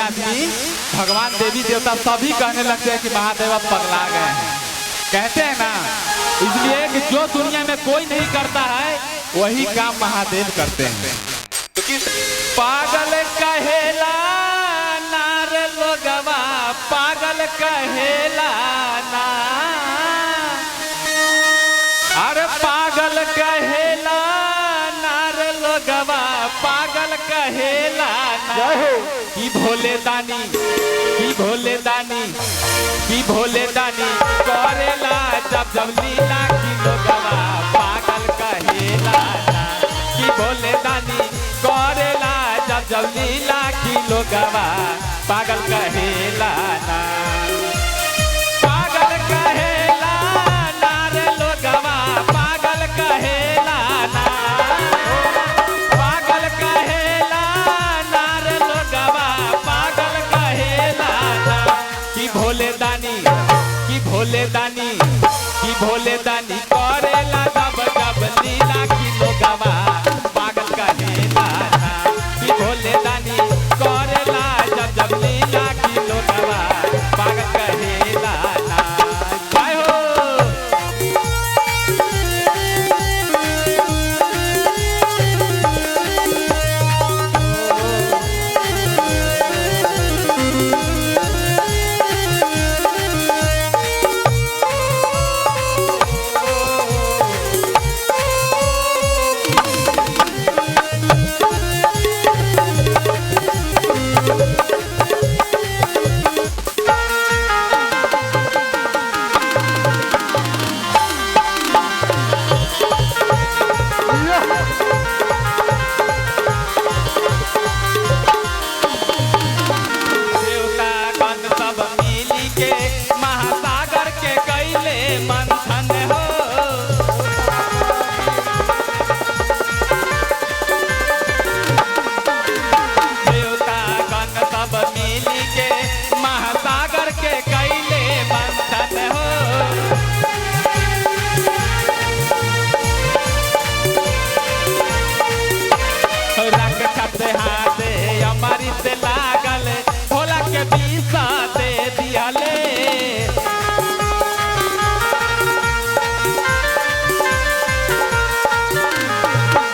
आदमी भगवान देवी देवता सभी कहने लगते हैं कि महादेव अब पगला गए हैं, कहते हैं ना। इसलिए कि जो दुनिया में कोई नहीं करता है वही काम महादेव करते हैं। पागल कहेला नार लोगवा, पागल कहेला ना, अरे पागल कहेला नार लोगवा, पागल कहेला ना। कि भोले दानी, कि भोले दानी, कि भोले दानी करेला जब जब लीला की लोगवा, पागल कहेला ना। कि भोले दानी करेला जब जब लीला की लोगवा, पागल कहेला ना। पागल कहेला नार लोगवा, पागल कहेला ना, पागल कहेला नार लोगवा, पागल कहेला ना। कि भोले दानी, कि भोले दानी, कि भोले दानी करेला जब जब लीला की लोगवा, पागल कहेला ना। कि भोले दानी करेला जब जब लीला की लोगवा, पागल कहेला ना। जय हो। महासागर के कैले मंथन हो, देवता गण सब मिली के महासागर के कैले मंथन हो। रक्षत हाथे अमृत लागल, भोला के पीसा दे दियाले।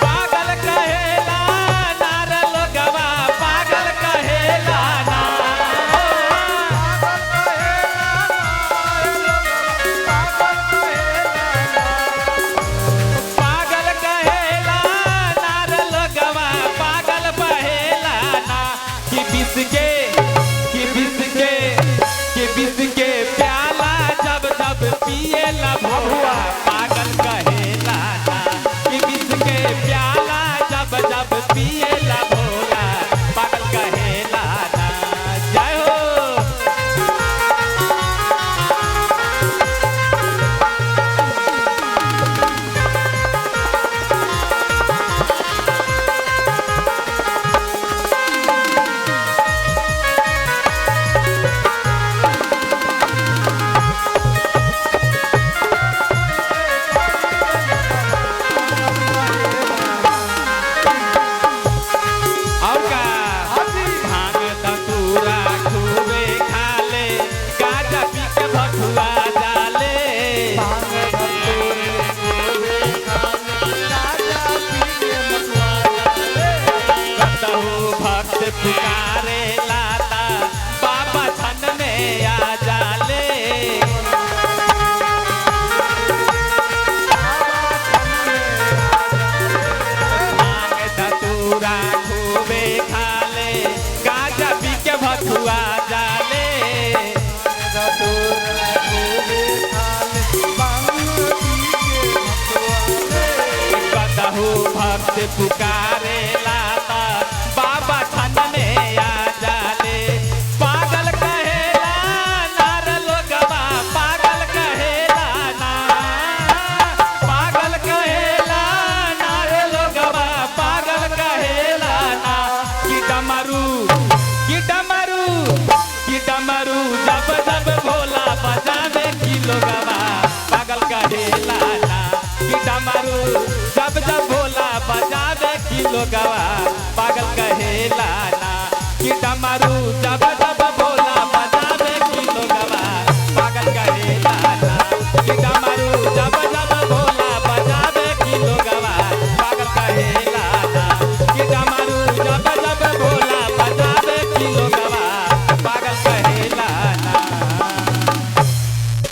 पागल कहेला नार लोगवा, पागल कहेला ना, पागल कहेला नार लोगवा, पागल कहेला ना। कि बिस के, कि बिस के, कि बिस के प्याला जब जब पिएला भहुआ, पागल कहेला ना। कि बिस के प्याला जब जब पिएला भोला, पागल कहेला ना। जय हो। और का भांग धतूरा खूबे खाले, गाजा पी के भठुआ डाले। कतहु भक्त पुकारे लाता, बाबा छन में आ जाले। भांग धतूरा खूबे खाले, गाजा पी के भठुआ जाले। कतहु भक्त पुकारे लाता, बाबा छन में आ जाले। पागल कहेला नार लोगवा, पागल कहेला ना, पागल कहेला नार लोगवा, पागल कहेला ना। कि डमरू, कि डमरू, कि डमरू जब जब भोला बजावे की लोगवा, पागल कहेला ना। कि डमरू जब जब भोला बजावे की लोगवा, पागल कहेला ना। कि डमरू सब